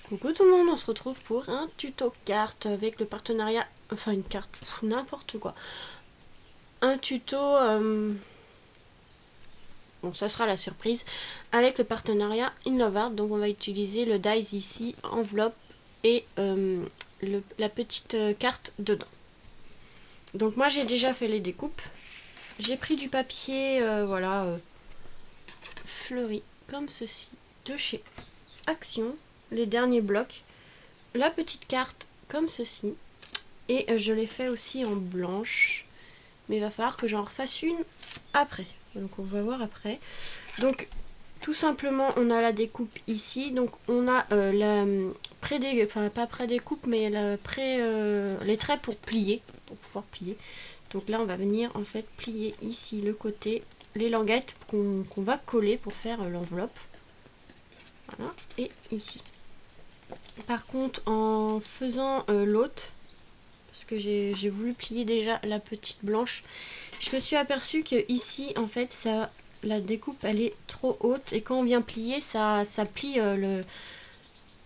Coucou tout le monde, on se retrouve pour un tuto carte avec le partenariat, enfin une carte, n'importe quoi. Un tuto, bon ça sera la surprise, avec le partenariat InLoveArt. Donc on va utiliser le dies ici, enveloppe et la petite carte dedans. Donc moi j'ai déjà fait les découpes. J'ai pris du papier, fleuri, comme ceci, de chez Action, les derniers blocs. La petite carte comme ceci, et je l'ai fait aussi en blanche, mais il va falloir que j'en refasse une après, donc on va voir après. Donc tout simplement on a la découpe ici, donc on a la enfin pas pré-découpe mais les traits pour plier, pour pouvoir plier. Donc là on va venir en fait plier ici le côté, les languettes qu'on va coller pour faire l'enveloppe, voilà, et ici. Par contre, en faisant l'autre, parce que j'ai voulu plier déjà la petite blanche, je me suis aperçue que ici, en fait, la découpe, elle est trop haute. Et quand on vient plier, ça plie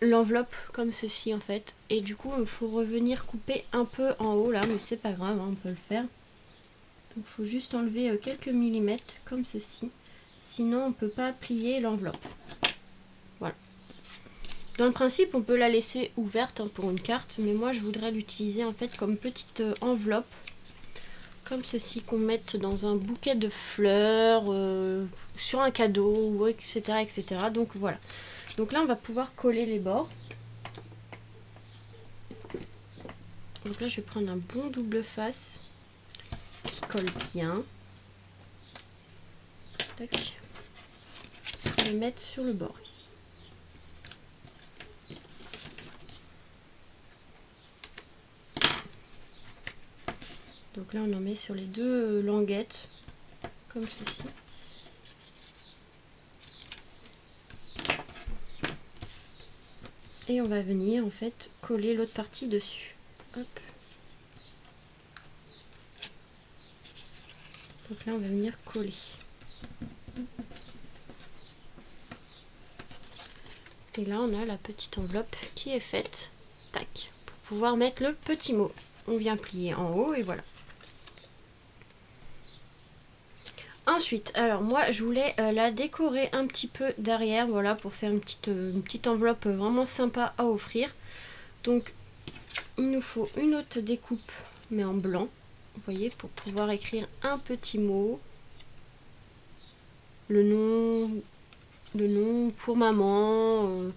l'enveloppe comme ceci, en fait. Et du coup, il faut revenir couper un peu en haut, là. Mais c'est pas grave, hein, on peut le faire. Donc, il faut juste enlever quelques millimètres, comme ceci. Sinon, on peut pas plier l'enveloppe. Voilà. Dans le principe, on peut la laisser ouverte hein, pour une carte, mais moi je voudrais l'utiliser en fait comme petite enveloppe, comme ceci, qu'on mette dans un bouquet de fleurs, sur un cadeau, etc., etc. Donc voilà. Donc là, on va pouvoir coller les bords. Donc là, je vais prendre un bon double face qui colle bien. Tac. Je vais le mettre sur le bord ici. Donc là, on en met sur les deux languettes, comme ceci. Et on va venir en fait coller l'autre partie dessus. Hop. Donc là, on va venir coller. Et là, on a la petite enveloppe qui est faite. Tac. Pour pouvoir mettre le petit mot. On vient plier en haut et voilà. Ensuite, alors moi, je voulais la décorer un petit peu derrière, voilà, pour faire une petite enveloppe vraiment sympa à offrir. Donc, il nous faut une autre découpe, mais en blanc. Vous voyez, pour pouvoir écrire un petit mot. Le nom pour maman,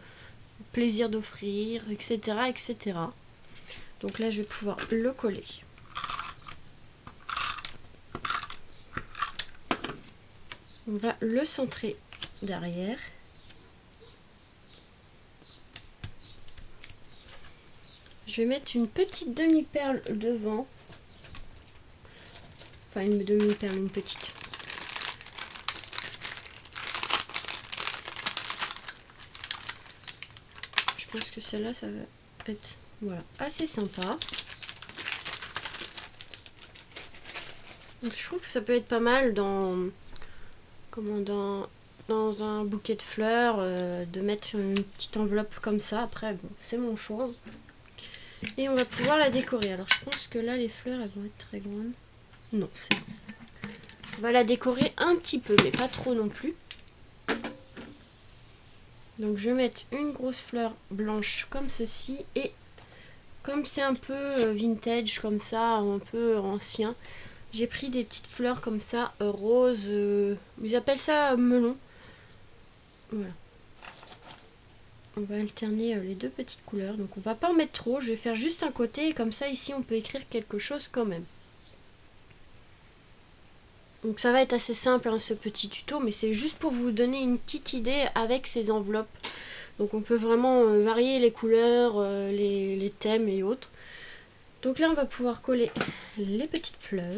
plaisir d'offrir, etc., etc. Donc là, je vais pouvoir le coller. On va le centrer derrière. Je vais mettre une petite demi-perle devant. Enfin, une demi-perle, une petite. Je pense que celle-là, ça va être voilà, assez sympa. Donc, je trouve que ça peut être pas mal dans un bouquet de fleurs, de mettre une petite enveloppe comme ça. Après, bon, c'est mon choix. Et on va pouvoir la décorer. Alors, je pense que là, les fleurs, elles vont être très grandes. Non, c'est bon. On va la décorer un petit peu, mais pas trop non plus. Donc, je vais mettre une grosse fleur blanche comme ceci. Et comme c'est un peu vintage, comme ça, un peu ancien, j'ai pris des petites fleurs comme ça, roses. Ils appellent ça melon. Voilà. On va alterner les deux petites couleurs. Donc on va pas en mettre trop. Je vais faire juste un côté. Et comme ça, ici, on peut écrire quelque chose quand même. Donc ça va être assez simple, hein, ce petit tuto. Mais c'est juste pour vous donner une petite idée avec ces enveloppes. Donc on peut vraiment varier les couleurs, les thèmes et autres. Donc là, on va pouvoir coller les petites fleurs.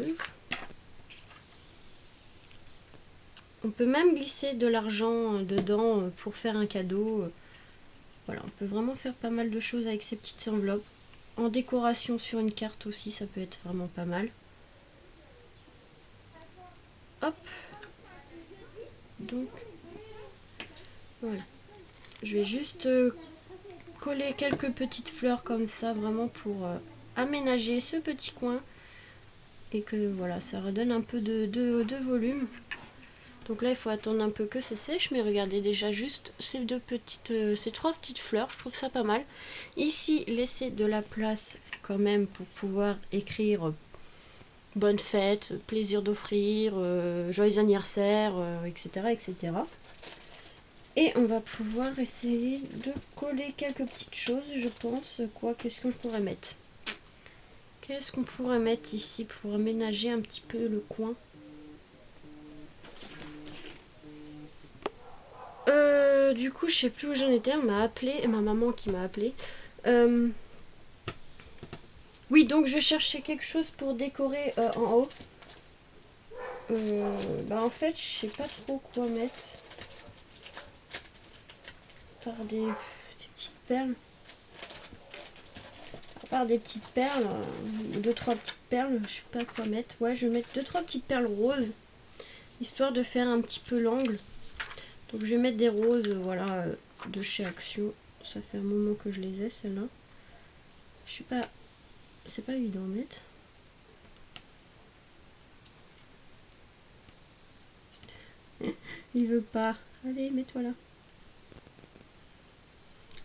On peut même glisser de l'argent dedans pour faire un cadeau. Voilà, on peut vraiment faire pas mal de choses avec ces petites enveloppes. En décoration sur une carte aussi, ça peut être vraiment pas mal. Hop. Donc, voilà. Je vais juste coller quelques petites fleurs comme ça, vraiment pour aménager ce petit coin. Et que voilà, ça redonne un peu de volume. Donc là, il faut attendre un peu que ça sèche, mais regardez déjà juste ces ces trois petites fleurs, je trouve ça pas mal. Ici, laissez de la place quand même pour pouvoir écrire bonne fête, plaisir d'offrir, joyeux anniversaire, etc., etc. Et on va pouvoir essayer de coller quelques petites choses, je pense. Qu'est-ce que je pourrais mettre? Qu'est-ce qu'on pourrait mettre ici pour aménager un petit peu le coin? Du coup, je sais plus où j'en étais. On m'a appelé, ma maman qui m'a appelé. Oui, donc je cherchais quelque chose pour décorer en haut. En fait, je sais pas trop quoi mettre. À part des petites perles. À part des petites perles, deux trois petites perles, je sais pas quoi mettre. Ouais, je vais mettre deux trois petites perles roses, histoire de faire un petit peu l'angle. Donc je vais mettre des roses, voilà, de chez Action. Ça fait un moment que je les ai, celles-là. Je sais pas, c'est pas évident à mettre. Il veut pas. Allez, mets-toi là.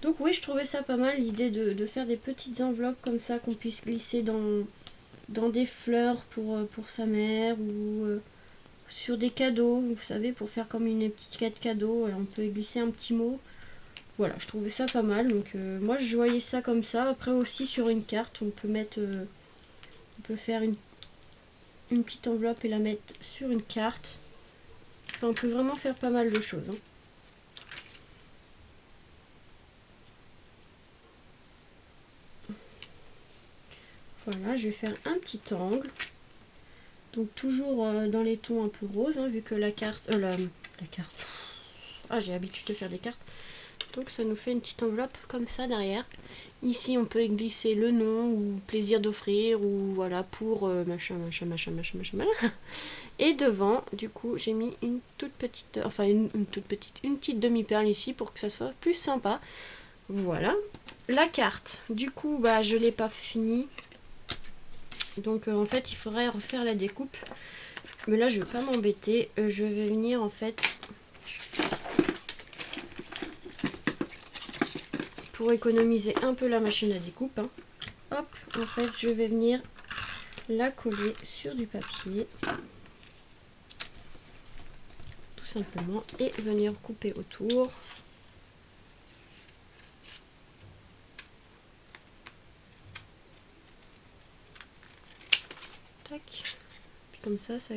Donc oui, je trouvais ça pas mal, l'idée de faire des petites enveloppes comme ça, qu'on puisse glisser dans des fleurs pour sa mère, ou sur des cadeaux, vous savez, pour faire comme une petite carte cadeau, on peut glisser un petit mot. Voilà, je trouvais ça pas mal, donc moi je voyais ça comme ça. Après aussi sur une carte, on peut mettre, on peut faire une petite enveloppe et la mettre sur une carte. Enfin, on peut vraiment faire pas mal de choses, hein. Voilà, je vais faire un petit angle. Donc toujours dans les tons un peu roses, hein, vu que la carte... la carte... Ah, j'ai l'habitude de faire des cartes. Donc ça nous fait une petite enveloppe comme ça derrière. Ici, on peut glisser le nom ou plaisir d'offrir ou voilà pour machin. Et devant, du coup, j'ai mis une toute petite... Enfin, une petite demi-perle ici pour que ça soit plus sympa. Voilà. La carte, du coup, je l'ai pas fini. Donc en fait il faudrait refaire la découpe, mais là je vais pas m'embêter, je vais venir en fait pour économiser un peu la machine à découpe, hein. Hop, en fait je vais venir la coller sur du papier tout simplement et venir couper autour. Puis comme ça, ça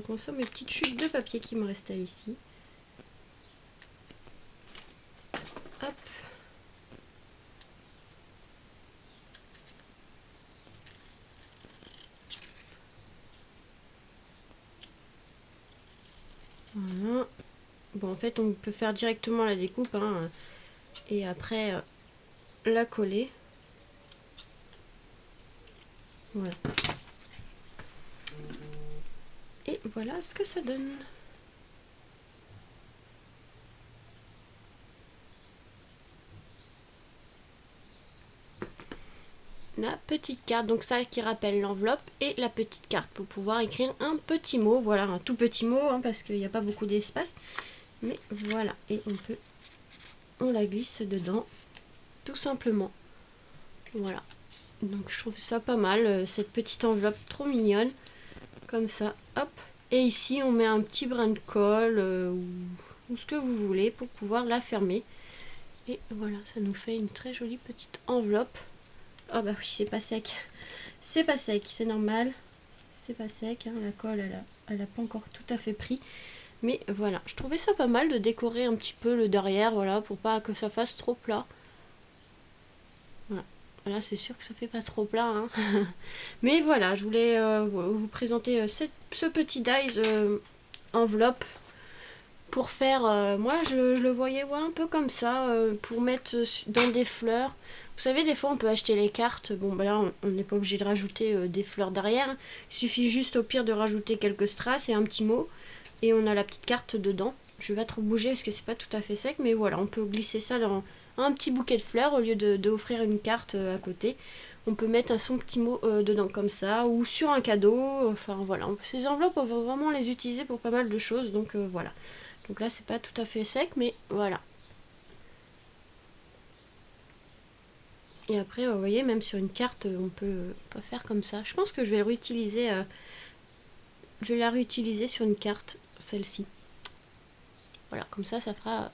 consomme les petites chutes de papier qui me restaient ici. Hop. Voilà. Bon, en fait, on peut faire directement la découpe, hein, et après la coller. Voilà. Et voilà ce que ça donne. La petite carte, donc ça qui rappelle l'enveloppe, et la petite carte pour pouvoir écrire un petit mot. Voilà, un tout petit mot, hein, parce qu'il n'y a pas beaucoup d'espace. Mais voilà, et on la glisse dedans, tout simplement. Voilà. Donc je trouve ça pas mal, cette petite enveloppe trop mignonne. Comme ça, hop. Et ici, on met un petit brin de colle ou ce que vous voulez pour pouvoir la fermer. Et voilà, ça nous fait une très jolie petite enveloppe. Oh bah oui, c'est pas sec. C'est pas sec, c'est normal. C'est pas sec, hein. La colle, elle a pas encore tout à fait pris. Mais voilà, je trouvais ça pas mal de décorer un petit peu le derrière, voilà, pour pas que ça fasse trop plat. Voilà. Là, c'est sûr que ça fait pas trop plat, hein. Mais voilà, je voulais vous présenter ce petit dies enveloppe pour faire... moi, je le voyais un peu comme ça, pour mettre dans des fleurs. Vous savez, des fois, on peut acheter les cartes. Bon, là, on n'est pas obligé de rajouter des fleurs derrière. Il suffit juste, au pire, de rajouter quelques strass et un petit mot. Et on a la petite carte dedans. Je vais pas trop bouger parce que c'est pas tout à fait sec, mais voilà, on peut glisser ça un petit bouquet de fleurs au lieu de offrir une carte à côté. On peut mettre son petit mot dedans comme ça, ou sur un cadeau, enfin voilà. Ces enveloppes, on va vraiment les utiliser pour pas mal de choses, donc voilà. Donc là, c'est pas tout à fait sec, mais voilà. Et après, vous voyez, même sur une carte, on peut pas faire comme ça. Je pense que je vais le réutiliser. Je vais la réutiliser sur une carte, celle-ci. Voilà, comme ça fera...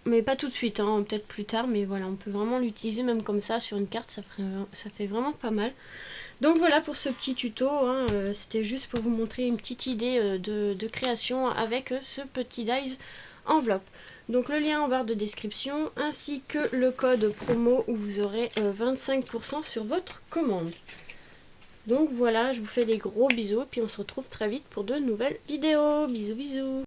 Mais pas tout de suite, hein, peut-être plus tard, mais voilà, on peut vraiment l'utiliser même comme ça sur une carte, ça fait vraiment pas mal. Donc voilà pour ce petit tuto, hein, c'était juste pour vous montrer une petite idée de création avec ce petit dies enveloppe. Donc le lien en barre de description ainsi que le code promo où vous aurez 25% sur votre commande. Donc voilà, je vous fais des gros bisous et puis on se retrouve très vite pour de nouvelles vidéos. Bisous bisous.